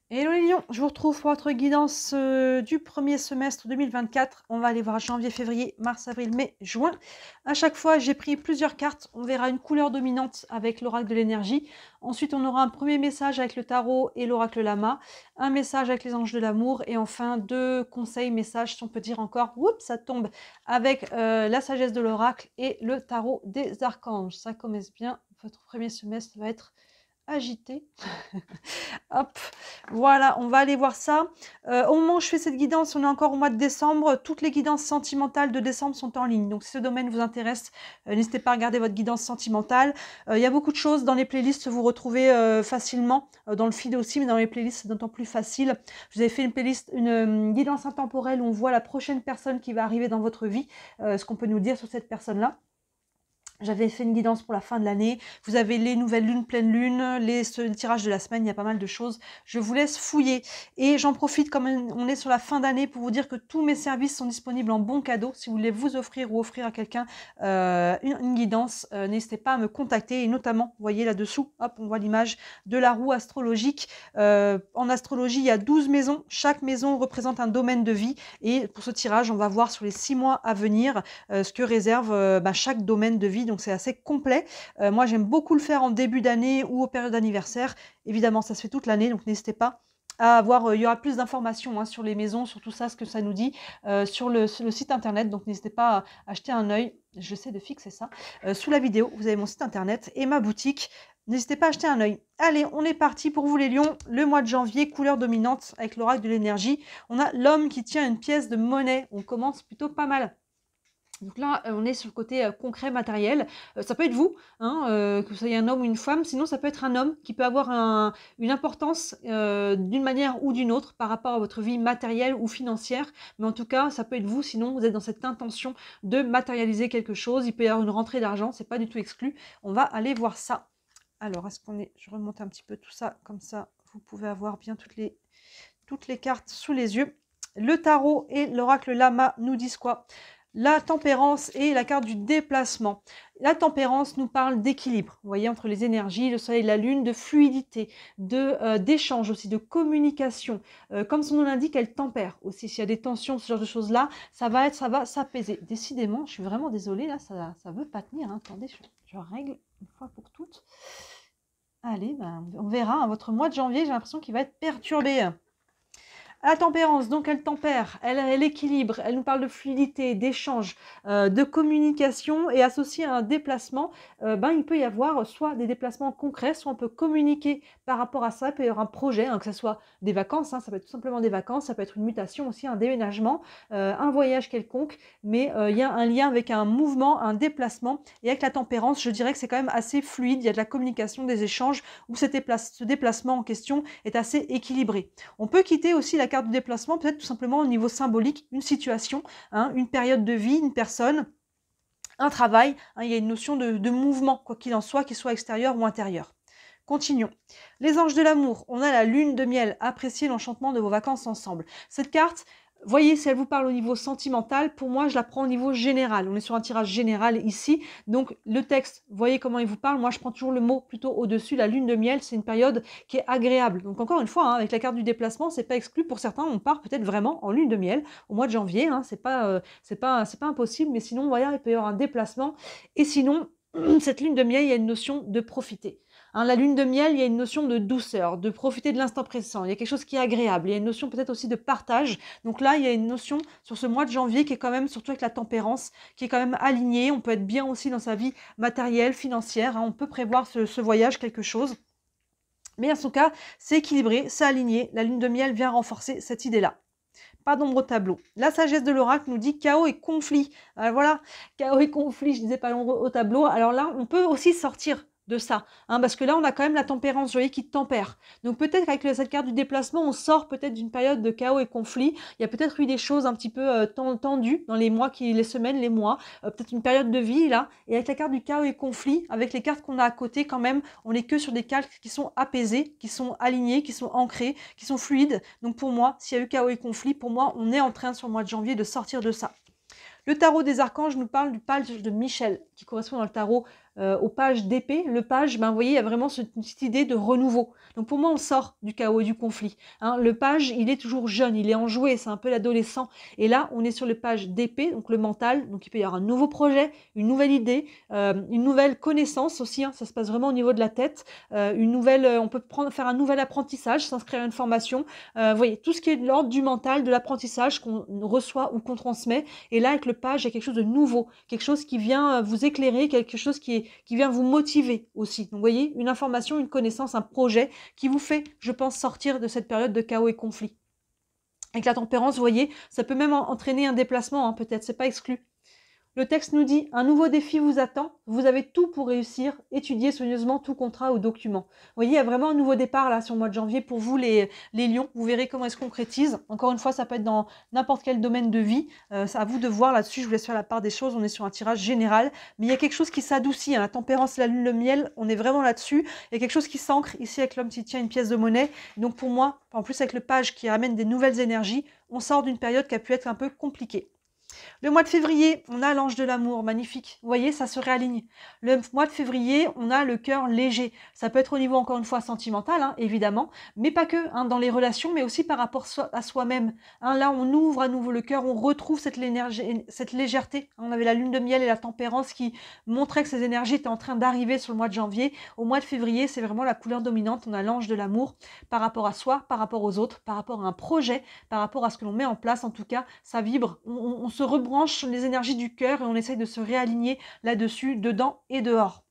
Hello les lions, je vous retrouve pour votre guidance du premier semestre 2024. On va aller voir janvier, février, mars, avril, mai, juin. À chaque fois, j'ai pris plusieurs cartes. On verra une couleur dominante avec l'oracle de l'énergie. Ensuite, on aura un premier message avec le tarot et l'oracle lama. Un message avec les anges de l'amour. Et enfin, deux conseils, messages, si on peut dire encore. Oups, ça tombe avec la sagesse de l'oracle et le tarot des archanges. Ça commence bien. Votre premier semestre va être agité. Hop, voilà, on va aller voir ça. Au moment où je fais cette guidance, on est encore au mois de décembre. Toutes les guidances sentimentales de décembre sont en ligne. Donc, si ce domaine vous intéresse, n'hésitez pas à regarder votre guidance sentimentale. Il y a beaucoup de choses dans les playlists, vous retrouvez facilement. Dans le feed aussi, mais dans les playlists, c'est d'autant plus facile. Je vous avais fait une playlist, une guidance intemporelle où on voit la prochaine personne qui va arriver dans votre vie, ce qu'on peut nous dire sur cette personne-là. J'avais fait une guidance pour la fin de l'année. Vous avez les nouvelles lunes, pleine lune, les tirages de la semaine, il y a pas mal de choses. Je vous laisse fouiller. Et j'en profite, comme on est sur la fin d'année, pour vous dire que tous mes services sont disponibles en bon cadeau. Si vous voulez vous offrir ou offrir à quelqu'un une guidance, n'hésitez pas à me contacter. Et notamment, vous voyez là-dessous, hop, on voit l'image de la roue astrologique. En astrologie, il y a 12 maisons. Chaque maison représente un domaine de vie. Et pour ce tirage, on va voir sur les 6 mois à venir ce que réserve chaque domaine de vie. Donc c'est assez complet. Moi j'aime beaucoup le faire en début d'année ou aux périodes d'anniversaire. Évidemment ça se fait toute l'année, donc n'hésitez pas à avoir, il y aura plus d'informations sur les maisons, sur tout ça, ce que ça nous dit sur le site internet. Donc n'hésitez pas à jeter un œil. J'essaie de fixer ça. Sous la vidéo, vous avez mon site internet et ma boutique. N'hésitez pas à jeter un œil. Allez, on est parti pour vous les lions. Le mois de janvier, couleur dominante avec l'oracle de l'énergie. On a l'homme qui tient une pièce de monnaie. On commence plutôt pas mal. Donc là, on est sur le côté concret, matériel. Ça peut être vous, que vous soyez un homme ou une femme. Sinon, ça peut être un homme qui peut avoir une importance d'une manière ou d'une autre par rapport à votre vie matérielle ou financière. Mais en tout cas, ça peut être vous. Sinon, vous êtes dans cette intention de matérialiser quelque chose. Il peut y avoir une rentrée d'argent. C'est pas du tout exclu. On va aller voir ça. Alors, est-ce qu'on est... Je remonte un petit peu tout ça. Comme ça, vous pouvez avoir bien toutes les cartes sous les yeux. Le tarot et l'oracle lama nous disent quoi? La tempérance et la carte du déplacement. La tempérance nous parle d'équilibre, vous voyez, entre les énergies, le soleil et la lune, de fluidité, d'échange aussi, de communication. Comme son nom l'indique, elle tempère aussi. S'il y a des tensions, ce genre de choses-là, ça va s'apaiser. Décidément, je suis vraiment désolée, là, ça veut pas tenir. Attendez, je règle une fois pour toutes. Allez, on verra. Votre mois de janvier, j'ai l'impression qu'il va être perturbé. La tempérance, donc elle tempère, elle équilibre, elle nous parle de fluidité, d'échange, de communication et associé à un déplacement, il peut y avoir soit des déplacements concrets, soit on peut communiquer par rapport à ça, il peut y avoir un projet, que ce soit des vacances, ça peut être tout simplement des vacances, ça peut être une mutation aussi, un déménagement, un voyage quelconque, mais il y a un lien avec un mouvement, un déplacement, et avec la tempérance, je dirais que c'est quand même assez fluide, il y a de la communication, des échanges, où ce déplacement en question est assez équilibré. On peut quitter aussi la carte du déplacement, peut-être tout simplement au niveau symbolique, une situation, une période de vie, une personne, un travail. Il y a une notion de mouvement, quoi qu'il en soit, qu'il soit extérieur ou intérieur. Continuons. Les anges de l'amour, on a la lune de miel. Appréciez l'enchantement de vos vacances ensemble. Cette carte, voyez, si elle vous parle au niveau sentimental, pour moi, je la prends au niveau général. On est sur un tirage général ici. Donc, le texte, voyez comment il vous parle. Moi, je prends toujours le mot plutôt au-dessus. La lune de miel, c'est une période qui est agréable. Donc, encore une fois, avec la carte du déplacement, c'est pas exclu. Pour certains, on part peut-être vraiment en lune de miel au mois de janvier. C'est pas impossible. Mais sinon, voilà, il peut y avoir un déplacement. Et sinon, cette lune de miel, il y a une notion de profiter. La lune de miel, il y a une notion de douceur, de profiter de l'instant présent. Il y a quelque chose qui est agréable. Il y a une notion peut-être aussi de partage. Donc là, il y a une notion sur ce mois de janvier qui est quand même, surtout avec la tempérance, qui est quand même alignée. On peut être bien aussi dans sa vie matérielle, financière. On peut prévoir ce voyage, quelque chose. Mais en tout cas, c'est équilibré, c'est aligné. La lune de miel vient renforcer cette idée-là. Pas d'ombre au tableau. La sagesse de l'oracle nous dit chaos et conflit. Voilà, chaos et conflit, je disais pas l'ombre au tableau. Alors là, on peut aussi sortir de ça, parce que là, on a quand même la tempérance, vous voyez, qui tempère. Donc peut-être qu'avec cette carte du déplacement, on sort peut-être d'une période de chaos et conflit. Il y a peut-être eu des choses un petit peu tendues dans les mois, les semaines, les mois, peut-être une période de vie, là. Et avec la carte du chaos et conflit, avec les cartes qu'on a à côté, quand même, on n'est que sur des cartes qui sont apaisées, qui sont alignées, qui sont ancrées, qui sont fluides. Donc pour moi, s'il y a eu chaos et conflit, pour moi, on est en train, sur le mois de janvier, de sortir de ça. Le tarot des archanges nous parle du page de Michel, qui correspond dans le tarot aux pages d'épée, le page, ben, vous voyez, il y a vraiment cette petite idée de renouveau. Donc pour moi, on sort du chaos et du conflit. Hein. Le page, il est toujours jeune, il est enjoué, c'est un peu l'adolescent. Et là, on est sur le page d'épée, donc le mental. Donc il peut y avoir un nouveau projet, une nouvelle idée, une nouvelle connaissance aussi. Hein, ça se passe vraiment au niveau de la tête. On peut faire un nouvel apprentissage, s'inscrire à une formation. Vous voyez, tout ce qui est de l'ordre du mental, de l'apprentissage qu'on reçoit ou qu'on transmet. Et là, avec le page, il y a quelque chose de nouveau, quelque chose qui vient vous éclairer, quelque chose qui vient vous motiver aussi. Donc vous voyez, une information, une connaissance, un projet qui vous fait, je pense, sortir de cette période de chaos et conflit. Avec la tempérance, vous voyez, ça peut même entraîner un déplacement, hein, peut-être, c'est pas exclu. Le texte nous dit « Un nouveau défi vous attend, vous avez tout pour réussir, étudiez soigneusement tout contrat ou document. » Vous voyez, il y a vraiment un nouveau départ là sur le mois de janvier pour vous les lions, vous verrez comment il se concrétise. Encore une fois, ça peut être dans n'importe quel domaine de vie, c'est à vous de voir là-dessus, je vous laisse faire la part des choses, on est sur un tirage général, mais il y a quelque chose qui s'adoucit, hein, la tempérance, la lune, le miel, on est vraiment là-dessus, il y a quelque chose qui s'ancre ici avec l'homme qui tient une pièce de monnaie, donc pour moi, en plus avec le page qui ramène des nouvelles énergies, on sort d'une période qui a pu être un peu compliquée. Le mois de février, on a l'ange de l'amour, magnifique. Vous voyez, ça se réaligne. Le mois de février, on a le cœur léger. Ça peut être au niveau, encore une fois, sentimental, hein, évidemment, mais pas que, hein, dans les relations, mais aussi par rapport à soi-même. Hein, là, on ouvre à nouveau le cœur, on retrouve cette légèreté. On avait la lune de miel et la tempérance qui montraient que ces énergies étaient en train d'arriver sur le mois de janvier. Au mois de février, c'est vraiment la couleur dominante. On a l'ange de l'amour par rapport à soi, par rapport aux autres, par rapport à un projet, par rapport à ce que l'on met en place. En tout cas, ça vibre. On se rebranche les énergies du cœur et on essaye de se réaligner là-dessus, dedans et dehors.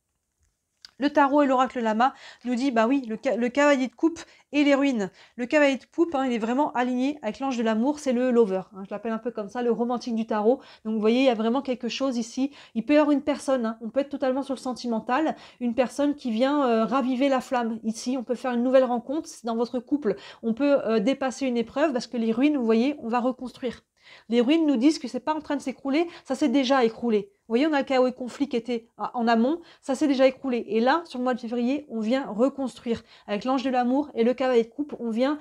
Le tarot et l'oracle lama nous dit, bah oui, le cavalier de coupe et les ruines. Le cavalier de coupe, hein, il est vraiment aligné avec l'ange de l'amour, c'est le lover. Hein, je l'appelle un peu comme ça, le romantique du tarot. Donc vous voyez, il y a vraiment quelque chose ici. Il peut y avoir une personne, hein, on peut être totalement sur le sentimental, une personne qui vient raviver la flamme. Ici, on peut faire une nouvelle rencontre dans votre couple. On peut dépasser une épreuve parce que les ruines, vous voyez, on va reconstruire. Les ruines nous disent que c'est pas en train de s'écrouler, ça s'est déjà écroulé. Vous voyez, on a le chaos et conflit qui était en amont, ça s'est déjà écroulé. Et là, sur le mois de février, on vient reconstruire. Avec l'ange de l'amour et le cavalier de coupe, on vient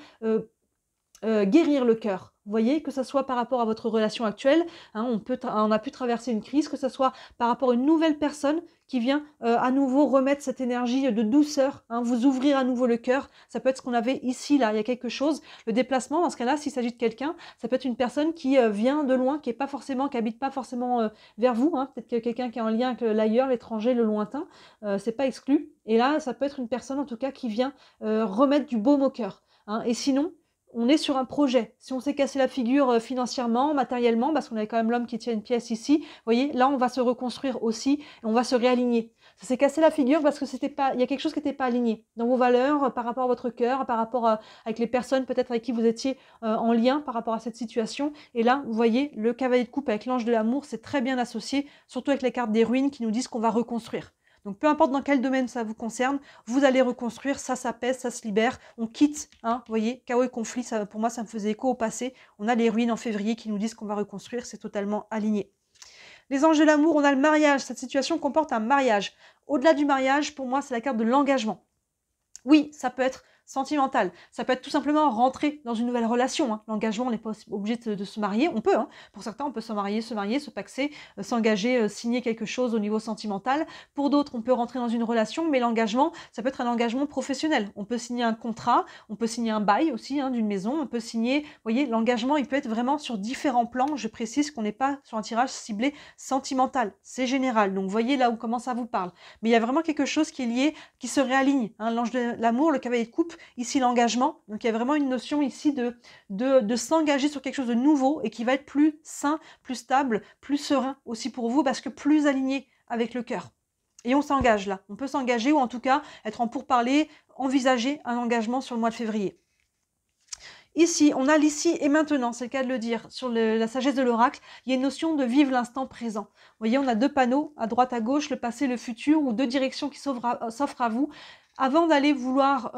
guérir le cœur. Vous voyez, que ce soit par rapport à votre relation actuelle, hein, on a pu traverser une crise, que ce soit par rapport à une nouvelle personne qui vient à nouveau remettre cette énergie de douceur, hein, vous ouvrir à nouveau le cœur. Ça peut être ce qu'on avait ici, là, il y a quelque chose. Le déplacement, dans ce cas-là, s'il s'agit de quelqu'un, ça peut être une personne qui vient de loin, qui habite pas forcément vers vous, hein, peut-être quelqu'un qui est en lien avec l'ailleurs, l'étranger, le lointain, c'est pas exclu. Et là, ça peut être une personne, en tout cas, qui vient remettre du baume au cœur. Hein. Et sinon, on est sur un projet. Si on s'est cassé la figure financièrement, matériellement, parce qu'on avait quand même l'homme qui tient une pièce ici, vous voyez, là, on va se reconstruire aussi et on va se réaligner. Ça s'est cassé la figure parce que il y a quelque chose qui n'était pas aligné dans vos valeurs, par rapport à votre cœur, par rapport avec les personnes peut-être avec qui vous étiez en lien par rapport à cette situation. Et là, vous voyez, le cavalier de coupe avec l'ange de l'amour, c'est très bien associé, surtout avec les cartes des ruines qui nous disent qu'on va reconstruire. Donc peu importe dans quel domaine ça vous concerne, vous allez reconstruire, ça s'apaise, ça se libère, on quitte, hein, vous voyez, chaos et conflit, ça, pour moi ça me faisait écho au passé, on a les ruines en février qui nous disent qu'on va reconstruire, c'est totalement aligné. Les anges de l'amour, on a le mariage, cette situation comporte un mariage. Au-delà du mariage, pour moi c'est la carte de l'engagement. Oui, ça peut être sentimental. Ça peut être tout simplement rentrer dans une nouvelle relation. Hein. L'engagement, on n'est pas obligé de se marier. On peut, hein. Pour certains, on peut se marier, se paxer, s'engager, signer quelque chose au niveau sentimental. Pour d'autres, on peut rentrer dans une relation, mais l'engagement, ça peut être un engagement professionnel. On peut signer un contrat, on peut signer un bail aussi hein, d'une maison, on peut signer... Vous voyez, l'engagement, il peut être vraiment sur différents plans. Je précise qu'on n'est pas sur un tirage ciblé sentimental. C'est général. Donc, vous voyez là où comment ça vous parle. Mais il y a vraiment quelque chose qui est lié, qui se réaligne. Hein. L'ange de l'amour, le cavalier de coupe, ici l'engagement, donc il y a vraiment une notion ici de s'engager sur quelque chose de nouveau et qui va être plus sain, plus stable, plus serein aussi pour vous parce que plus aligné avec le cœur. Et on s'engage là, on peut s'engager ou en tout cas être en pourparlers, envisager un engagement sur le mois de février. Ici, on a l'ici et maintenant, c'est le cas de le dire, sur la sagesse de l'oracle, il y a une notion de vivre l'instant présent. Vous voyez, on a deux panneaux, à droite, à gauche, le passé, le futur, ou deux directions qui s'offrent à vous. Avant d'aller vouloir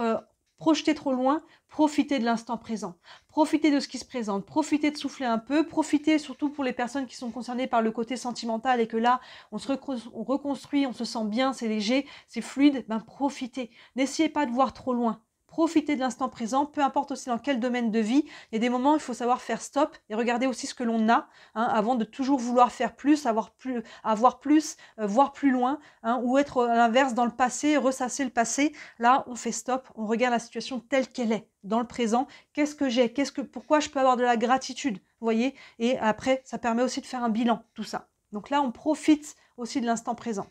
projeter trop loin, profitez de l'instant présent. Profitez de ce qui se présente, profitez de souffler un peu, profitez surtout pour les personnes qui sont concernées par le côté sentimental et que là, on reconstruit, on se sent bien, c'est léger, c'est fluide, ben profitez. N'essayez pas de voir trop loin. profiter de l'instant présent, peu importe aussi dans quel domaine de vie. Il y a des moments où il faut savoir faire stop et regarder aussi ce que l'on a, hein, avant de toujours vouloir faire plus, avoir plus, voir plus loin, hein, ou être à l'inverse dans le passé, ressasser le passé. Là, on fait stop, on regarde la situation telle qu'elle est, dans le présent. Qu'est-ce que j'ai? Pourquoi je peux avoir de la gratitude? Vous voyez? Et après, ça permet aussi de faire un bilan, tout ça. Donc là, on profite aussi de l'instant présent.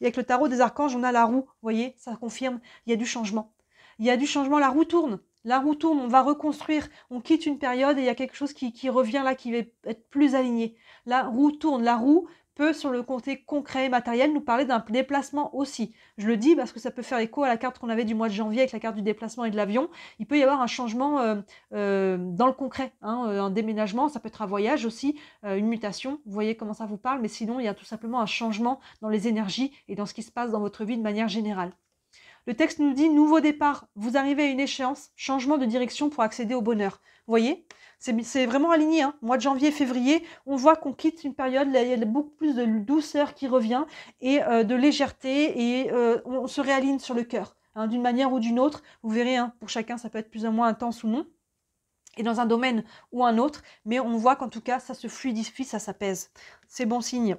Et avec le tarot des archanges, on a la roue. Vous voyez, ça confirme, il y a du changement. Il y a du changement, la roue tourne. La roue tourne, on va reconstruire, on quitte une période et il y a quelque chose qui revient là, qui va être plus aligné. La roue tourne, la roue peut, sur le côté concret et matériel, nous parler d'un déplacement aussi. Je le dis parce que ça peut faire écho à la carte qu'on avait du mois de janvier avec la carte du déplacement et de l'avion. Il peut y avoir un changement dans le concret, hein, un déménagement, ça peut être un voyage aussi, une mutation. Vous voyez comment ça vous parle, mais sinon, il y a tout simplement un changement dans les énergies et dans ce qui se passe dans votre vie de manière générale. Le texte nous dit « Nouveau départ, vous arrivez à une échéance, changement de direction pour accéder au bonheur ». Vous voyez, c'est vraiment aligné. Hein. Mois de janvier, février, on voit qu'on quitte une période, là, il y a beaucoup plus de douceur qui revient et de légèreté et on se réaligne sur le cœur. Hein, d'une manière ou d'une autre, vous verrez, hein, pour chacun, ça peut être plus ou moins intense ou non, et dans un domaine ou un autre, mais on voit qu'en tout cas, ça se fluidifie, ça s'apaise. C'est bon signe.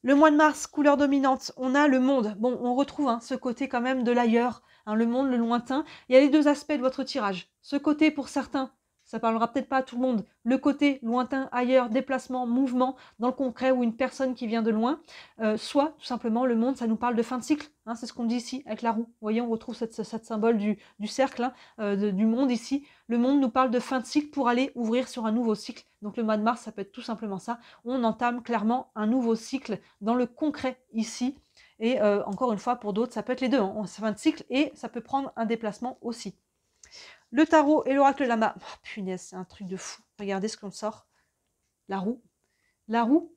Le mois de mars, couleur dominante, on a le monde. Bon, on retrouve, hein, ce côté quand même de l'ailleurs, hein, le monde, le lointain. Il y a les deux aspects de votre tirage. Ce côté, pour certains, ça parlera peut-être pas à tout le monde, le côté lointain, ailleurs, déplacement, mouvement, dans le concret ou une personne qui vient de loin, soit tout simplement le monde, ça nous parle de fin de cycle, hein, c'est ce qu'on dit ici avec la roue. Vous voyez, on retrouve cette symbole du cercle, hein, du monde ici. Le monde nous parle de fin de cycle pour aller ouvrir sur un nouveau cycle. Donc le mois de mars, ça peut être tout simplement ça. On entame clairement un nouveau cycle dans le concret ici. Et encore une fois, pour d'autres, ça peut être les deux, hein, fin de cycle et ça peut prendre un déplacement aussi. Le tarot et l'oracle lama. Oh, punaise, c'est un truc de fou. Regardez ce qu'on sort. La roue. La roue,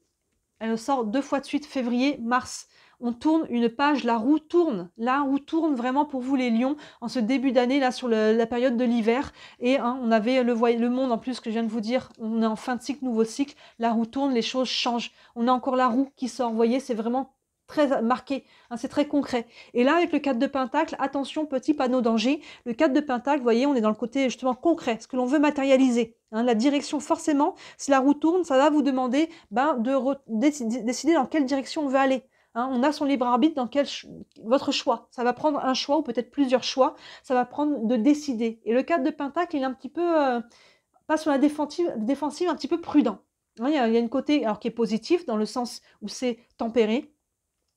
elle sort 2 fois de suite, février, mars. On tourne une page, la roue tourne. La roue tourne vraiment pour vous les lions en ce début d'année, là sur la période de l'hiver. Et hein, on avait le monde en plus que je viens de vous dire, on est en fin de cycle, nouveau cycle. La roue tourne, les choses changent. On a encore la roue qui sort, vous voyez, c'est vraiment très marqué, hein, c'est très concret. Et là, avec le 4 de Pentacle, attention, petit panneau danger. Le 4 de Pentacle, vous voyez, on est dans le côté justement concret, ce que l'on veut matérialiser. Hein, la direction, forcément, si la roue tourne, ça va vous demander de décider dans quelle direction on veut aller. Hein, on a son libre arbitre dans votre choix. Ça va prendre un choix ou peut-être plusieurs choix. Ça va prendre de décider. Et le 4 de Pentacle, il est un petit peu, pas sur la défensive, un petit peu prudent. Hein, il y a une côté alors, qui est positif dans le sens où c'est tempéré.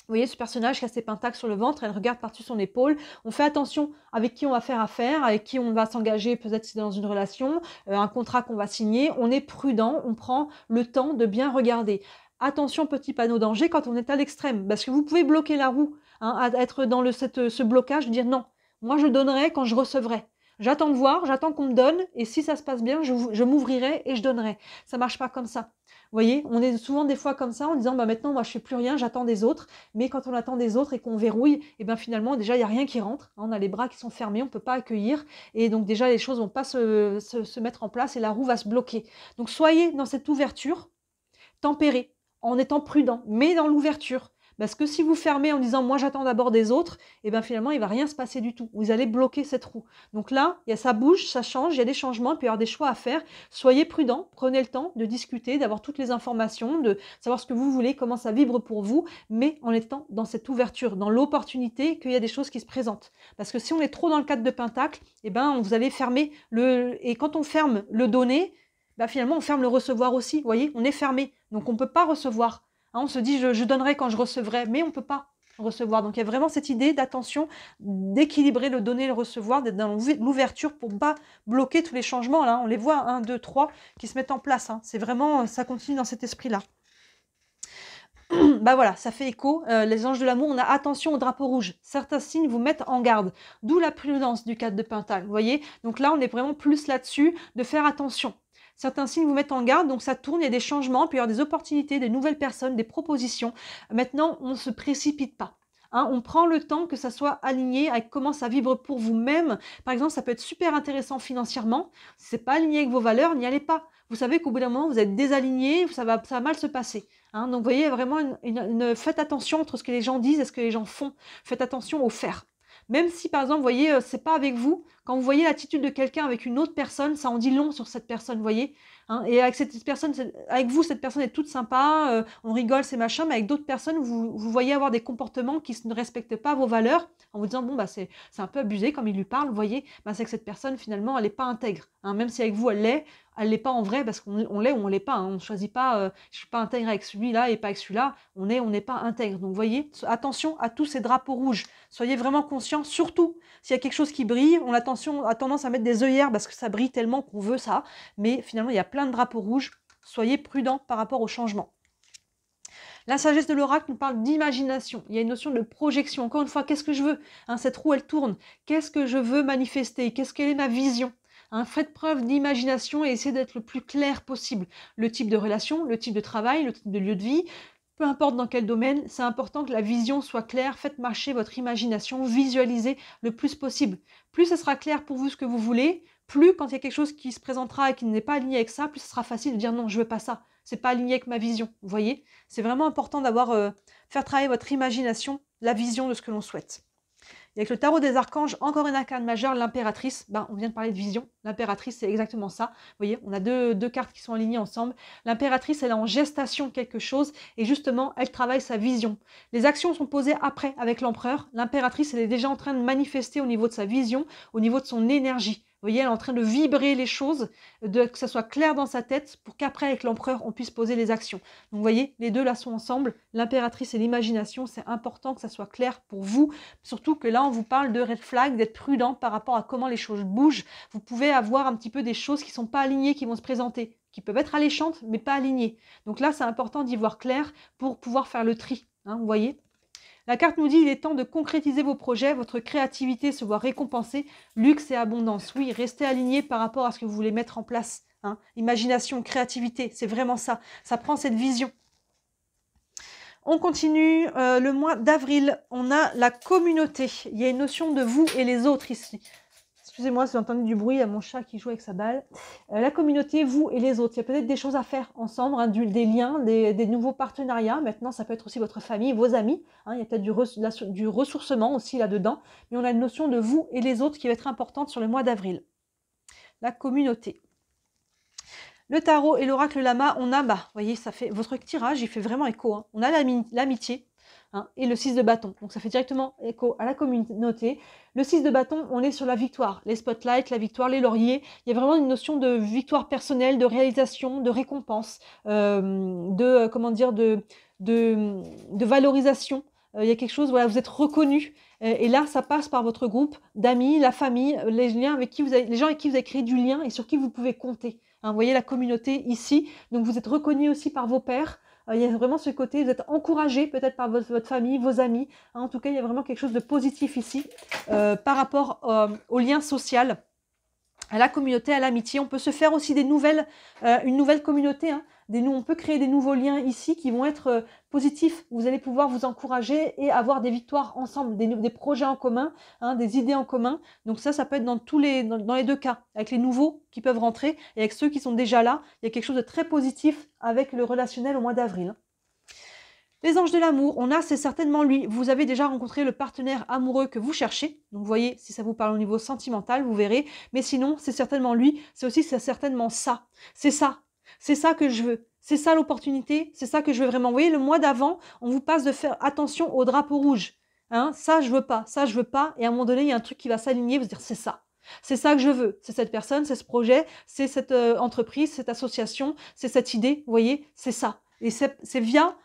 Vous voyez ce personnage qui a ses pentacles sur le ventre, elle regarde par-dessus son épaule. On fait attention avec qui on va faire affaire, avec qui on va s'engager, peut-être si c'est dans une relation, un contrat qu'on va signer. On est prudent, on prend le temps de bien regarder. Attention, petit panneau danger quand on est à l'extrême, parce que vous pouvez bloquer la roue, hein, à être dans ce blocage, de dire non, moi je donnerai quand je recevrai. J'attends de voir, j'attends qu'on me donne, et si ça se passe bien, je m'ouvrirai et je donnerai. Ça marche pas comme ça. Vous voyez, on est souvent des fois comme ça en disant maintenant moi je fais plus rien, j'attends des autres, mais quand on attend des autres et qu'on verrouille, et bien finalement déjà il n'y a rien qui rentre, hein, on a les bras qui sont fermés, on ne peut pas accueillir, et donc déjà les choses ne vont pas se mettre en place et la roue va se bloquer. Donc soyez dans cette ouverture, tempérée, en étant prudent, mais dans l'ouverture. Parce que si vous fermez en disant « moi j'attends d'abord des autres », et bien finalement il ne va rien se passer du tout. Vous allez bloquer cette roue. Donc là, ça bouge, ça change, il y a des changements, il peut y avoir des choix à faire. Soyez prudents, prenez le temps de discuter, d'avoir toutes les informations, de savoir ce que vous voulez, comment ça vibre pour vous, mais en étant dans cette ouverture, dans l'opportunité qu'il y a des choses qui se présentent. Parce que si on est trop dans le cadre de Pentacle, et ben vous allez fermer et quand on ferme le donner, ben finalement on ferme le recevoir aussi. Vous voyez, on est fermé, donc on ne peut pas recevoir. On se dit je donnerai quand je recevrai, mais on ne peut pas recevoir. Donc il y a vraiment cette idée d'attention, d'équilibrer le donner et le recevoir, d'être dans l'ouverture pour ne pas bloquer tous les changements. Là, on les voit, 1, 2, 3, qui se mettent en place. Hein. C'est vraiment, ça continue dans cet esprit-là. Bah voilà, ça fait écho. Les anges de l'amour, on a attention au drapeau rouge. Certains signes vous mettent en garde. D'où la prudence du 4 de Pentacle. Vous voyez, donc là, on est vraiment plus là-dessus, de faire attention. Certains signes vous mettent en garde, donc ça tourne, il y a des changements, puis il y a des opportunités, des nouvelles personnes, des propositions. Maintenant, on ne se précipite pas. Hein, on prend le temps que ça soit aligné avec comment ça vibre pour vous-même. Par exemple, ça peut être super intéressant financièrement. Si ce n'est pas aligné avec vos valeurs, n'y allez pas. Vous savez qu'au bout d'un moment, vous êtes désaligné, ça va mal se passer. Hein, donc, vous voyez, vraiment, faites attention entre ce que les gens disent et ce que les gens font. Faites attention au faire. Même si, par exemple, vous voyez, c'est pas avec vous, quand vous voyez l'attitude de quelqu'un avec une autre personne, ça en dit long sur cette personne, vous voyez? Hein, et avec cette personne, avec vous, cette personne est toute sympa, on rigole, c'est machin, mais avec d'autres personnes, vous voyez avoir des comportements qui ne respectent pas vos valeurs, en vous disant, bon, bah, c'est un peu abusé comme il lui parle, vous voyez? Bah, c'est que cette personne, finalement, elle n'est pas intègre. Hein, même si avec vous, elle l'est pas en vrai, parce qu'on l'est ou on l'est pas. Hein, on ne choisit pas, je suis pas intègre avec celui-là et pas avec celui-là. On n'est pas intègre. Donc, vous voyez, attention à tous ces drapeaux rouges. Soyez vraiment conscients, surtout s'il y a quelque chose qui brille, on a tendance à mettre des œillères parce que ça brille tellement qu'on veut ça. Mais finalement, il y a plein de drapeaux rouges. Soyez prudents par rapport au changement. La sagesse de l'oracle nous parle d'imagination. Il y a une notion de projection. Encore une fois, qu'est-ce que je veux? Hein, cette roue, elle tourne. Qu'est-ce que je veux manifester? Quelle est ma vision? Hein, faites preuve d'imagination et essayez d'être le plus clair possible. Le type de relation, le type de travail, le type de lieu de vie, peu importe dans quel domaine, c'est important que la vision soit claire. Faites marcher votre imagination, visualisez le plus possible. Plus ce sera clair pour vous ce que vous voulez, plus quand il y a quelque chose qui se présentera et qui n'est pas aligné avec ça, plus ce sera facile de dire non, je veux pas ça. C'est pas aligné avec ma vision. Vous voyez, c'est vraiment important faire travailler votre imagination, la vision de ce que l'on souhaite. Et avec le tarot des archanges, encore une arcane majeure, l'impératrice. On vient de parler de vision. L'impératrice, c'est exactement ça. Vous voyez, on a deux cartes qui sont alignées ensemble. L'impératrice, elle est en gestation quelque chose et justement, elle travaille sa vision. Les actions sont posées après avec l'empereur. L'impératrice, elle est déjà en train de manifester au niveau de sa vision, au niveau de son énergie. Vous voyez, elle est en train de vibrer les choses, que ça soit clair dans sa tête pour qu'après, avec l'empereur, on puisse poser les actions. Donc, vous voyez, les deux là sont ensemble. L'impératrice et l'imagination, c'est important que ça soit clair pour vous. Surtout que là, on vous parle de red flag, d'être prudent par rapport à comment les choses bougent. Vous pouvez avoir un petit peu des choses qui ne sont pas alignées, qui vont se présenter, qui peuvent être alléchantes, mais pas alignées. Donc là, c'est important d'y voir clair pour pouvoir faire le tri. Hein, vous voyez ? La carte nous dit il est temps de concrétiser vos projets, votre créativité se voit récompensée, luxe et abondance. Oui, restez aligné par rapport à ce que vous voulez mettre en place. Hein. Imagination, créativité, c'est vraiment ça. Ça prend cette vision. On continue, le mois d'avril, on a la communauté. Il y a une notion de vous et les autres ici. Excusez-moi si vous entendez du bruit, il y a mon chat qui joue avec sa balle. La communauté, vous et les autres. Il y a peut-être des choses à faire ensemble, hein, des liens, des nouveaux partenariats. Maintenant, ça peut être aussi votre famille, vos amis. Hein, il y a peut-être du ressourcement aussi là-dedans. Mais on a une notion de vous et les autres qui va être importante sur le mois d'avril. La communauté. Le tarot et l'oracle lama, on a, vous voyez, ça fait, votre tirage, il fait vraiment écho. Hein. On a l'amitié. Hein, et le 6 de bâton. Donc ça fait directement écho à la communauté. Le 6 de bâton, on est sur la victoire, les spotlights, la victoire, les lauriers. Il y a vraiment une notion de victoire personnelle, de réalisation, de récompense, de valorisation. Il y a quelque chose, voilà, vous êtes reconnu. Et là, ça passe par votre groupe d'amis, la famille, les gens avec qui vous avez créé du lien et sur qui vous pouvez compter. Hein, vous voyez la communauté ici. Donc vous êtes reconnu aussi par vos pairs. Il y a vraiment ce côté, vous êtes encouragé peut-être par votre famille, vos amis. Hein, en tout cas, il y a vraiment quelque chose de positif ici par rapport au lien social, à la communauté, à l'amitié. On peut se faire aussi une nouvelle communauté. Hein. On peut créer des nouveaux liens ici qui vont être positifs. Vous allez pouvoir vous encourager et avoir des victoires ensemble, des projets en commun, hein, des idées en commun. Donc ça peut être dans les deux cas, avec les nouveaux qui peuvent rentrer et avec ceux qui sont déjà là. Il y a quelque chose de très positif avec le relationnel au mois d'avril. Les anges de l'amour, c'est certainement lui. Vous avez déjà rencontré le partenaire amoureux que vous cherchez. Donc, vous voyez, si ça vous parle au niveau sentimental, vous verrez. Mais sinon, c'est certainement lui. C'est certainement ça. C'est ça. C'est ça que je veux. C'est ça l'opportunité. C'est ça que je veux vraiment. Vous voyez, le mois d'avant, on vous passe de faire attention au drapeau rouge. Hein, ça, je veux pas. Ça, je veux pas. Et à un moment donné, il y a un truc qui va s'aligner. Vous dire, c'est ça. C'est ça que je veux. C'est cette personne, c'est ce projet, c'est cette entreprise, cette association, c'est cette idée. Vous voyez, c'est ça. Et c'est via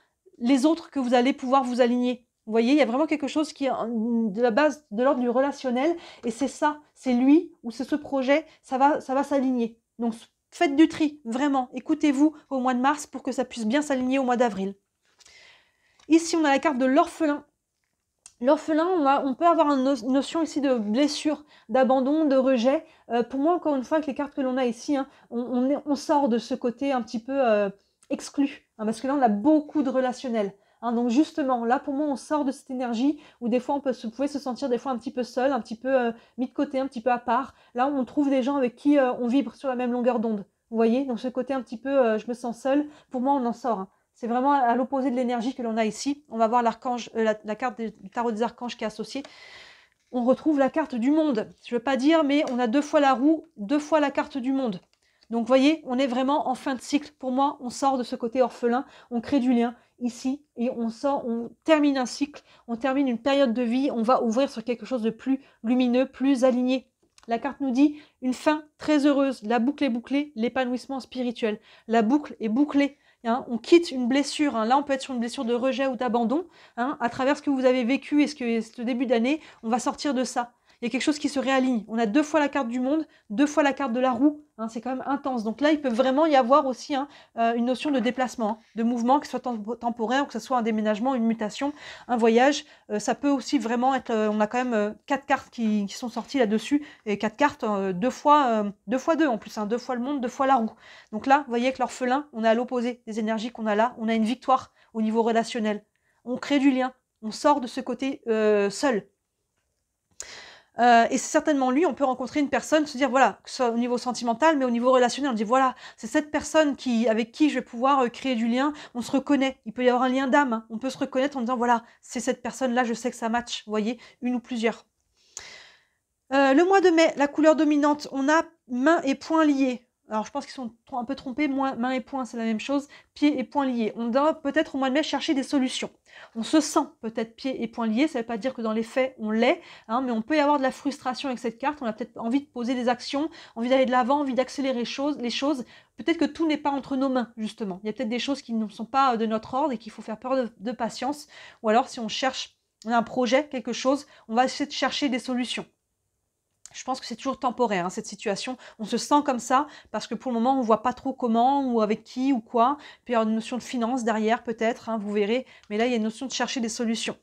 les autres que vous allez pouvoir vous aligner. Vous voyez, il y a vraiment quelque chose qui est de la base de l'ordre du relationnel et c'est ça, c'est lui ou c'est ce projet, ça va s'aligner. Donc faites du tri, vraiment. Écoutez-vous au mois de mars pour que ça puisse bien s'aligner au mois d'avril. Ici, on a la carte de l'orphelin. L'orphelin, on peut avoir une notion ici de blessure, d'abandon, de rejet. Pour moi, encore une fois, avec les cartes que l'on a ici, hein, on sort de ce côté un petit peu exclu. Hein, parce que là, on a beaucoup de relationnel. Hein, donc justement, là, pour moi, on sort de cette énergie où des fois, vous pouvez se sentir des fois un petit peu seul, un petit peu mis de côté, un petit peu à part. Là, on trouve des gens avec qui on vibre sur la même longueur d'onde. Vous voyez, donc ce côté un petit peu je me sens seul, pour moi, on en sort. Hein. C'est vraiment à l'opposé de l'énergie que l'on a ici. On va voir l'archange, la carte du tarot des archanges qui est associée. on retrouve la carte du monde. Je ne veux pas dire, mais on a 2 fois la roue, 2 fois la carte du monde. Donc, vous voyez, on est vraiment en fin de cycle. Pour moi, on sort de ce côté orphelin, on crée du lien ici et on termine un cycle, on termine une période de vie, on va ouvrir sur quelque chose de plus lumineux, plus aligné. La carte nous dit une fin très heureuse, la boucle est bouclée, l'épanouissement spirituel. La boucle est bouclée. Hein, on quitte une blessure. Hein. Là, on peut être sur une blessure de rejet ou d'abandon. Hein, à travers ce que vous avez vécu et ce début d'année, on va sortir de ça. Il y a quelque chose qui se réaligne. On a 2 fois la carte du monde, 2 fois la carte de la roue. Hein, c'est quand même intense. Donc là, il peut vraiment y avoir aussi une notion de déplacement, hein, de mouvement, que ce soit temporaire ou que ce soit un déménagement, une mutation, un voyage. Ça peut aussi vraiment être... on a quand même 4 cartes qui sont sorties là-dessus. Et 4 cartes, 2 fois 2 en plus. Hein, 2 fois le monde, 2 fois la roue. Donc là, vous voyez que l'orphelin, on est à l'opposé des énergies qu'on a là. On a une victoire au niveau relationnel. On crée du lien. On sort de ce côté seul. Et c'est certainement lui, on peut rencontrer une personne, se dire, voilà, que ce soit au niveau sentimental, mais au niveau relationnel, on dit, voilà, c'est cette personne avec qui je vais pouvoir créer du lien, on se reconnaît, il peut y avoir un lien d'âme, hein. On peut se reconnaître en disant, voilà, c'est cette personne-là, je sais que ça match, vous voyez, une ou plusieurs. Le mois de mai, la couleur dominante, on a main et poings liés. Alors, je pense qu'ils sont un peu trompés. Main et poing, c'est la même chose. Pieds et poings liés. On doit peut-être au mois de mai chercher des solutions. On se sent peut-être pieds et poings liés. Ça ne veut pas dire que dans les faits, on l'est. Hein, mais on peut y avoir de la frustration avec cette carte. On a peut-être envie de poser des actions, envie d'aller de l'avant, envie d'accélérer les choses. Peut-être que tout n'est pas entre nos mains, justement. Il y a peut-être des choses qui ne sont pas de notre ordre et qu'il faut faire peur de patience. Ou alors, si on cherche un projet, quelque chose, on va essayer de chercher des solutions. Je pense que c'est toujours temporaire, hein, cette situation. On se sent comme ça parce que pour le moment, on ne voit pas trop comment ou avec qui ou quoi. Puis il y a une notion de finance derrière peut-être, hein, vous verrez. Mais là, il y a une notion de chercher des solutions.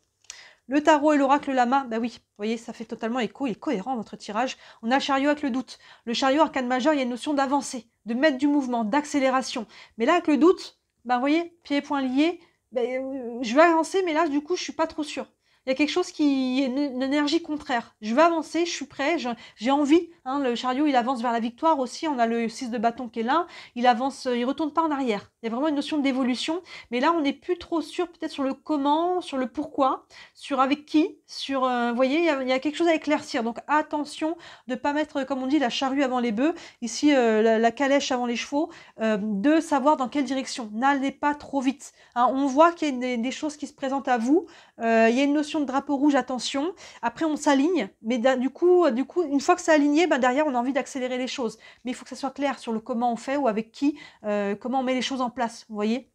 Le tarot et l'oracle lama, bah oui, vous voyez, ça fait totalement écho, il est cohérent votre tirage. On a le chariot avec le doute. Le chariot, arcane majeur, il y a une notion d'avancer, de mettre du mouvement, d'accélération. Mais là, avec le doute, bah vous voyez, pieds et poings liés, bah, je vais avancer, mais là, du coup, je suis pas trop sûre. Il y a quelque chose qui est une énergie contraire. Je veux avancer, je suis prêt, j'ai envie. Hein, le chariot, il avance vers la victoire aussi. On a le 6 de bâton qui est là. Il avance, il retourne pas en arrière. Il y a vraiment une notion d'évolution. Mais là, on n'est plus trop sûr peut-être sur le comment, sur le pourquoi, sur avec qui, sur... vous voyez, il y a quelque chose à éclaircir. Donc attention de ne pas mettre, comme on dit, la charrue avant les bœufs. Ici, la calèche avant les chevaux. De savoir dans quelle direction. N'allez pas trop vite. Hein, on voit qu'il y a des choses qui se présentent à vous. Il y a une notion de drapeau rouge, attention. Après, on s'aligne, mais du coup, une fois que c'est aligné, ben derrière, on a envie d'accélérer les choses. Mais il faut que ça soit clair sur le comment on fait ou avec qui, comment on met les choses en place, vous voyez.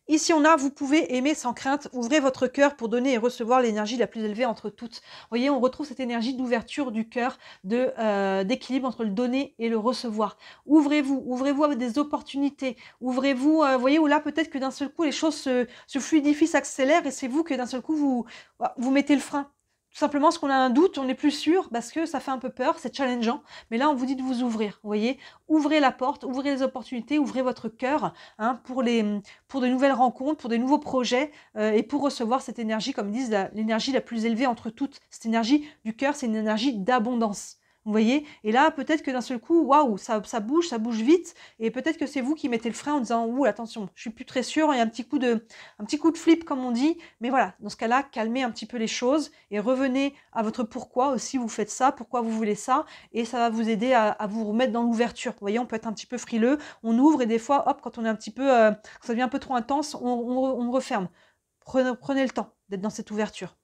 Ici, on a, vous pouvez aimer sans crainte, ouvrez votre cœur pour donner et recevoir l'énergie la plus élevée entre toutes. Vous voyez, on retrouve cette énergie d'ouverture du cœur, d'équilibre entre le donner et le recevoir. Ouvrez-vous avec des opportunités, ouvrez-vous, vous voyez, où là, peut-être que d'un seul coup, les choses se fluidifient, s'accélèrent, et c'est vous que d'un seul coup, vous mettez le frein. Tout simplement parce qu'on a un doute, on n'est plus sûr, parce que ça fait un peu peur, c'est challengeant. Mais là, on vous dit de vous ouvrir, vous voyez. Ouvrez la porte, ouvrez les opportunités, ouvrez votre cœur hein, pour de nouvelles rencontres, pour des nouveaux projets et pour recevoir cette énergie, comme ils disent, l'énergie la plus élevée entre toutes. Cette énergie du cœur, c'est une énergie d'abondance. Vous voyez. Et là, peut-être que d'un seul coup, waouh, ça bouge vite. Et peut-être que c'est vous qui mettez le frein en disant, ouh, attention, je suis plus très sûre. Il y a un petit coup de flip, comme on dit. Mais voilà, dans ce cas-là, calmez un petit peu les choses et revenez à votre pourquoi aussi vous faites ça, pourquoi vous voulez ça. Et ça va vous aider à vous remettre dans l'ouverture. Vous voyez, on peut être un petit peu frileux. On ouvre et des fois, hop, quand on est un petit peu, quand ça devient un peu trop intense, on referme. Prenez le temps d'être dans cette ouverture.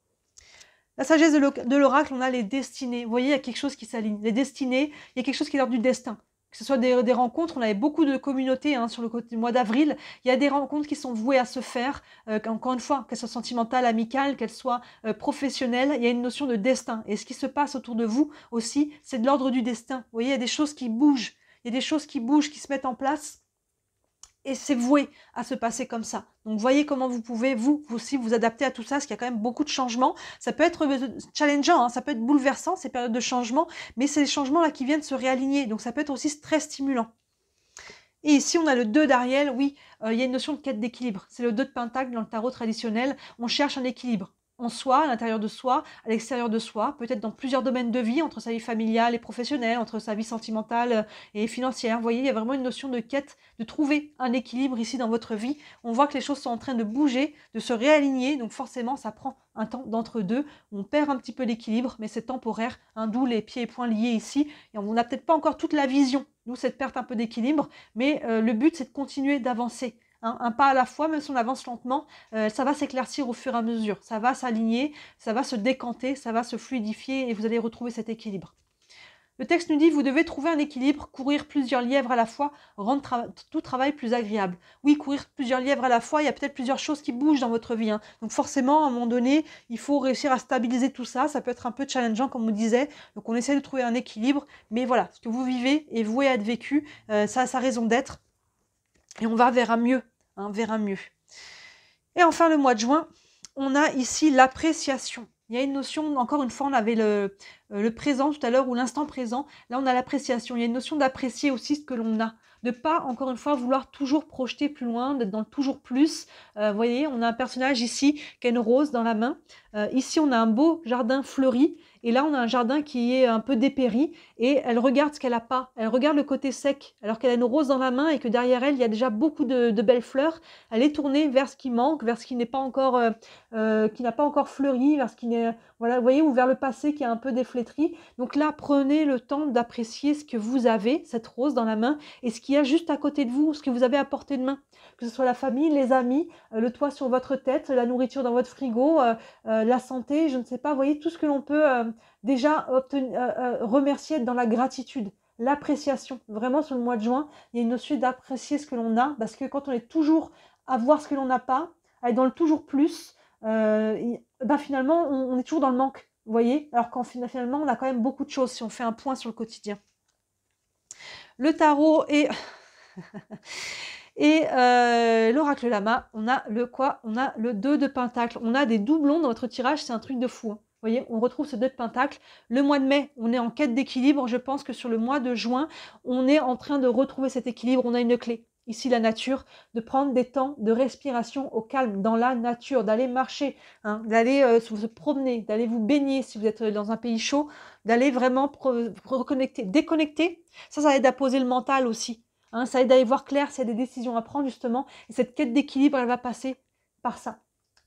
La sagesse de l'oracle, on a les destinées. Vous voyez, il y a quelque chose qui s'aligne. Les destinées, il y a quelque chose qui est l'ordre du destin. Que ce soit des rencontres, on avait beaucoup de communautés hein, sur le côté du mois d'avril. Il y a des rencontres qui sont vouées à se faire. Encore une fois, qu'elles soient sentimentales, amicales, qu'elles soient professionnelles, il y a une notion de destin. Et ce qui se passe autour de vous aussi, c'est de l'ordre du destin. Vous voyez, il y a des choses qui bougent. Il y a des choses qui bougent, qui se mettent en place. Et c'est voué à se passer comme ça. Donc, voyez comment vous pouvez, vous aussi, vous adapter à tout ça, parce qu'il y a quand même beaucoup de changements. Ça peut être challengeant, hein, ça peut être bouleversant, ces périodes de changement, mais c'est les changements-là qui viennent se réaligner. Donc, ça peut être aussi très stimulant. Et ici, on a le 2 d'Ariel. Oui, il y a une notion de quête d'équilibre. C'est le 2 de Pentacle dans le tarot traditionnel. On cherche un équilibre. en soi, à l'intérieur de soi, à l'extérieur de soi, peut-être dans plusieurs domaines de vie, entre sa vie familiale et professionnelle, entre sa vie sentimentale et financière. Vous voyez, il y a vraiment une notion de quête, de trouver un équilibre ici dans votre vie. On voit que les choses sont en train de bouger, de se réaligner, donc forcément, ça prend un temps d'entre-deux. On perd un petit peu l'équilibre, mais c'est temporaire, hein, d'où les pieds et poings liés ici. Et on n'a peut-être pas encore toute la vision, d'où cette perte un peu d'équilibre, mais le but, c'est de continuer d'avancer. Hein, un pas à la fois, même si on avance lentement, ça va s'éclaircir au fur et à mesure, ça va s'aligner, ça va se décanter, ça va se fluidifier et vous allez retrouver cet équilibre. Le texte nous dit, vous devez trouver un équilibre, courir plusieurs lièvres à la fois, rendre tout travail plus agréable. Oui, courir plusieurs lièvres à la fois, il y a peut-être plusieurs choses qui bougent dans votre vie. Hein. Donc forcément, à un moment donné, il faut réussir à stabiliser tout ça. Ça peut être un peu challengeant, comme on disait. Donc on essaie de trouver un équilibre. Mais voilà, ce que vous vivez est voué à être vécu. Ça a sa raison d'être. Et on va vers un mieux. Hein, vers un mieux. Et enfin, le mois de juin, on a ici l'appréciation. Il y a une notion, encore une fois, on avait le présent tout à l'heure, ou l'instant présent. Là, on a l'appréciation. Il y a une notion d'apprécier aussi ce que l'on a. De pas, encore une fois, vouloir toujours projeter plus loin, d'être dans le toujours plus. Vous voyez, on a un personnage ici qui a une rose dans la main. Ici, on a un beau jardin fleuri. Et là, on a un jardin qui est un peu dépéri. Et elle regarde ce qu'elle n'a pas. Elle regarde le côté sec, alors qu'elle a une rose dans la main et que derrière elle, il y a déjà beaucoup de belles fleurs. Elle est tournée vers ce qui manque, vers ce qui n'est pas encore, qui n'a pas encore fleuri, vers ce qui n'est, voilà, vous voyez, ou vers le passé qui est un peu déflétri. Donc là, prenez le temps d'apprécier ce que vous avez, cette rose dans la main, et ce qu'il y a juste à côté de vous, ce que vous avez à portée de main. Que ce soit la famille, les amis, le toit sur votre tête, la nourriture dans votre frigo, la santé, je ne sais pas, vous voyez, tout ce que l'on peut déjà remercier, être dans la gratitude. L'appréciation, vraiment sur le mois de juin, il y a une notion d'apprécier ce que l'on a, parce que quand on est toujours à voir ce que l'on n'a pas, à être dans le toujours plus, finalement, on est toujours dans le manque, vous voyez, alors qu'en finalement, on a quand même beaucoup de choses si on fait un point sur le quotidien. Le tarot et, et l'oracle lama, on a le quoi? On a le 2 de pentacle. On a des doublons dans votre tirage, c'est un truc de fou. Hein. Vous voyez, on retrouve ce 2 de pentacle. Le mois de mai, on est en quête d'équilibre. Je pense que sur le mois de juin, on est en train de retrouver cet équilibre. On a une clé. Ici, la nature, de prendre des temps de respiration au calme, dans la nature, d'aller marcher, hein, d'aller se promener, d'aller vous baigner si vous êtes dans un pays chaud, d'aller vraiment reconnecter, déconnecter. Ça aide à poser le mental aussi. Hein, ça aide à y voir clair s'il y a des décisions à prendre justement. Et cette quête d'équilibre, elle va passer par ça.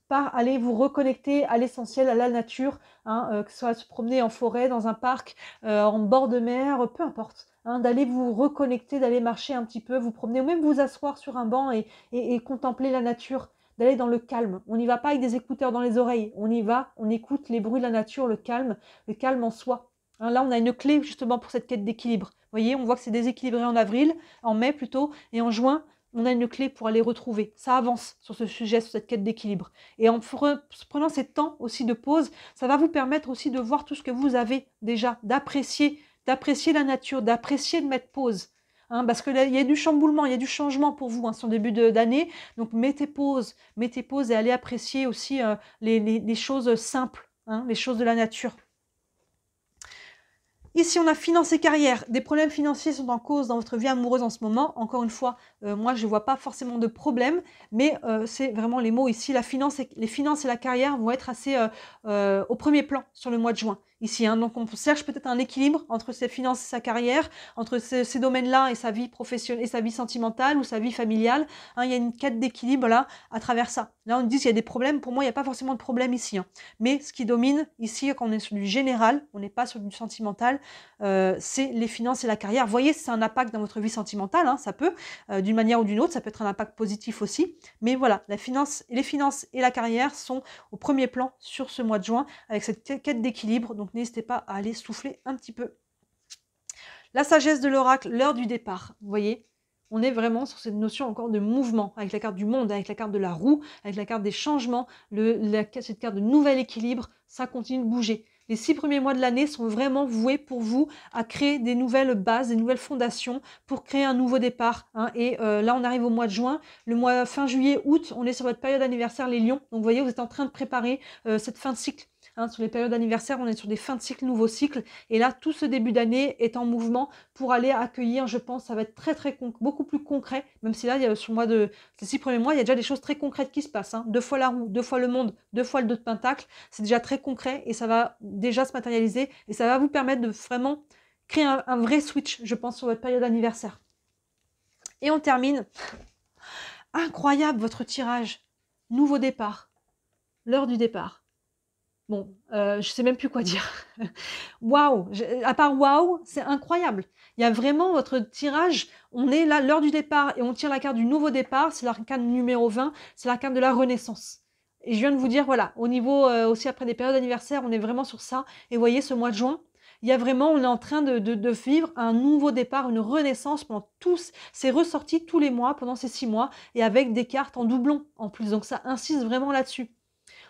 Par aller vous reconnecter à l'essentiel, à la nature, hein, que ce soit se promener en forêt, dans un parc, en bord de mer, peu importe. Hein, d'aller vous reconnecter, d'aller marcher un petit peu, vous promener, ou même vous asseoir sur un banc et contempler la nature, d'aller dans le calme. On n'y va pas avec des écouteurs dans les oreilles, on y va, on écoute les bruits de la nature, le calme en soi. Hein, là, on a une clé justement pour cette quête d'équilibre. Vous voyez, on voit que c'est déséquilibré en avril, en mai plutôt, et en juin, on a une clé pour aller retrouver. Ça avance sur ce sujet, sur cette quête d'équilibre. Et en prenant ces temps aussi de pause, ça va vous permettre aussi de voir tout ce que vous avez déjà, d'apprécier la nature, d'apprécier de mettre pause. Hein, parce que là, il y a du chamboulement, il y a du changement pour vous, hein, sur le début d'année. Donc mettez pause et allez apprécier aussi les choses simples, hein, les choses de la nature. Ici, on a finance et carrière. Des problèmes financiers sont en cause dans votre vie amoureuse en ce moment. Encore une fois, moi, je ne vois pas forcément de problème, mais c'est vraiment les mots ici. Les finances et la carrière vont être assez au premier plan sur le mois de juin. Ici, hein. Donc on cherche peut-être un équilibre entre ses finances et sa carrière, entre ces domaines-là et sa vie professionnelle, et sa vie sentimentale ou sa vie familiale. Hein, il y a une quête d'équilibre là à travers ça. Là, on dit qu'il y a des problèmes. Pour moi, il n'y a pas forcément de problème ici. Hein. Mais ce qui domine ici, quand on est sur du général, on n'est pas sur du sentimental, c'est les finances et la carrière. Vous voyez, c'est un impact dans votre vie sentimentale, hein, ça peut, d'une manière ou d'une autre, ça peut être un impact positif aussi. Mais voilà, les finances et la carrière sont au premier plan sur ce mois de juin avec cette quête d'équilibre. Donc n'hésitez pas à aller souffler un petit peu. La sagesse de l'oracle, l'heure du départ. Vous voyez, on est vraiment sur cette notion encore de mouvement, avec la carte du monde, avec la carte de la roue, avec la carte des changements, cette carte de nouvel équilibre, ça continue de bouger. Les 6 premiers mois de l'année sont vraiment voués pour vous à créer des nouvelles bases, des nouvelles fondations pour créer un nouveau départ. Hein. Et là, on arrive au mois de juin. Le mois fin juillet, août, on est sur votre période anniversaire, les lions. Donc, vous voyez, vous êtes en train de préparer cette fin de cycle. Hein, sur les périodes d'anniversaire, on est sur des fins de cycle, nouveaux cycles. Et là, tout ce début d'année est en mouvement pour aller accueillir, je pense, ça va être beaucoup plus concret. Même si là, il y a, sur le mois ces 6 premiers mois, il y a déjà des choses très concrètes qui se passent. Hein. 2 fois la roue, 2 fois le monde, 2 fois le 2 de pentacle. C'est déjà très concret et ça va déjà se matérialiser. Et ça va vous permettre de vraiment créer un vrai switch, je pense, sur votre période d'anniversaire. Et on termine. Incroyable votre tirage. Nouveau départ. L'heure du départ. Bon, je sais même plus quoi dire. Waouh! À part waouh, c'est incroyable. Il y a vraiment votre tirage, on est là, l'heure du départ, et on tire la carte du nouveau départ, c'est l'arcane numéro 20, c'est l'arcane de la renaissance. Et je viens de vous dire, voilà, au niveau aussi après des périodes d'anniversaire, on est vraiment sur ça. Et vous voyez, ce mois de juin, il y a vraiment, on est en train de vivre un nouveau départ, une renaissance pendant tous. C'est ressorti tous les mois pendant ces 6 mois et avec des cartes en doublon en plus. Donc ça insiste vraiment là-dessus.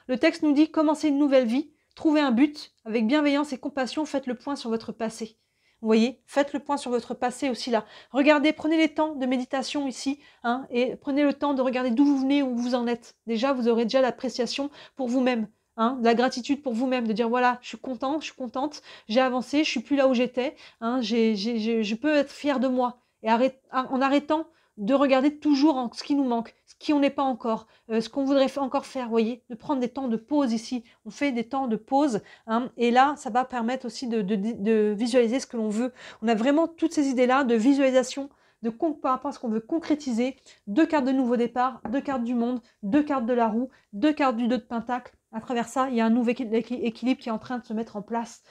Le texte nous dit « Commencez une nouvelle vie, trouvez un but, avec bienveillance et compassion, faites le point sur votre passé. » Vous voyez, faites le point sur votre passé aussi là. Regardez, prenez les temps de méditation ici, hein, et prenez le temps de regarder d'où vous venez, où vous en êtes. Déjà, vous aurez déjà l'appréciation pour vous-même, hein, de la gratitude pour vous-même, de dire voilà, je suis content, je suis contente, j'ai avancé, je suis plus là où j'étais, hein, je peux être fière de moi. Et en arrêtant de regarder toujours ce qui nous manque, ce qui on n'est pas encore, ce qu'on voudrait encore faire, vous voyez, de prendre des temps de pause ici. On fait des temps de pause, hein, et là, ça va permettre aussi de visualiser ce que l'on veut. On a vraiment toutes ces idées-là de visualisation, par rapport à ce qu'on veut concrétiser. 2 cartes de nouveau départ, 2 cartes du monde, 2 cartes de la roue, 2 cartes du 2 de pentacle. À travers ça, il y a un nouvel équilibre qui est en train de se mettre en place.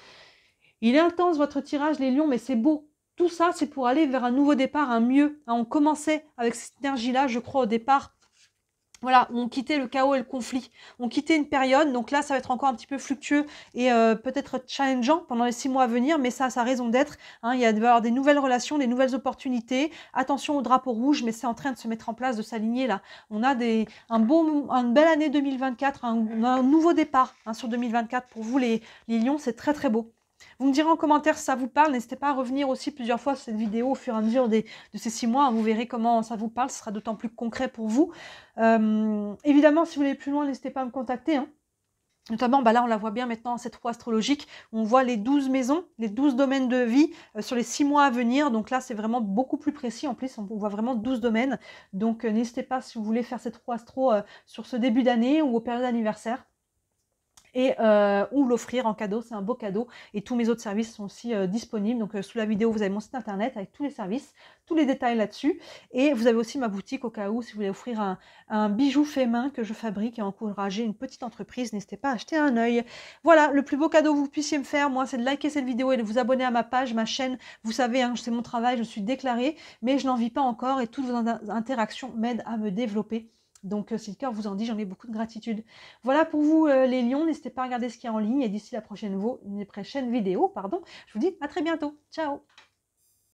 Il est intense votre tirage, les lions, mais c'est beau. Tout ça, c'est pour aller vers un nouveau départ, un mieux. On commençait avec cette énergie-là, je crois, au départ. Voilà, on quittait le chaos et le conflit. On quittait une période, donc là, ça va être encore un petit peu fluctueux et peut-être challengeant pendant les 6 mois à venir, mais ça a sa raison d'être. Hein, il va y avoir des nouvelles relations, des nouvelles opportunités. Attention au drapeau rouge, mais c'est en train de se mettre en place, de s'aligner là. On a une belle année 2024, on a un nouveau départ sur 2024 pour vous les lions, c'est très très beau. Vous me direz en commentaire si ça vous parle. N'hésitez pas à revenir aussi plusieurs fois sur cette vidéo au fur et à mesure de ces 6 mois. Vous verrez comment ça vous parle. Ce sera d'autant plus concret pour vous. Évidemment, si vous voulez plus loin, n'hésitez pas à me contacter. Hein. Notamment, là, on la voit bien maintenant, cette roue astrologique. On voit les 12 maisons, les 12 domaines de vie sur les 6 mois à venir. Donc là, c'est vraiment beaucoup plus précis. En plus, on voit vraiment 12 domaines. Donc, n'hésitez pas si vous voulez faire cette roue astro sur ce début d'année ou aux périodes d'anniversaire. Et ou l'offrir en cadeau, c'est un beau cadeau. Et tous mes autres services sont aussi disponibles. Donc sous la vidéo, vous avez mon site internet avec tous les services, tous les détails là-dessus. Et vous avez aussi ma boutique au cas où, si vous voulez offrir un bijou fait main que je fabrique et encourager une petite entreprise, n'hésitez pas à acheter un œil. Voilà, le plus beau cadeau que vous puissiez me faire, moi, c'est de liker cette vidéo et de vous abonner à ma page, ma chaîne. Vous savez, hein, c'est mon travail, je suis déclarée, mais je n'en vis pas encore et toutes vos interactions m'aident à me développer. Donc, si le cœur vous en dit, j'en ai beaucoup de gratitude. Voilà pour vous, les lions. N'hésitez pas à regarder ce qu'il y a en ligne. Et d'ici la prochaine vidéo, je vous dis à très bientôt. Ciao!